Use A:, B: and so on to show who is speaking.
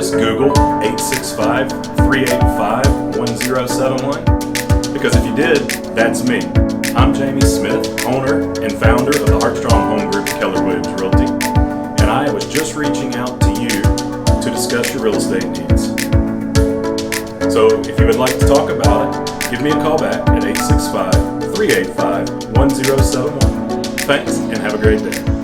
A: just Google 865-385-1071? Because if you did, that's me. I'm Jamie Smith, owner and founder of the Heartstrong Home Group at Keller Williams Realty, and I was just reaching out to you to discuss your real estate needs. So if you would like to talk about it, give me a call back at 865-385-1071. Thanks, and have a great day.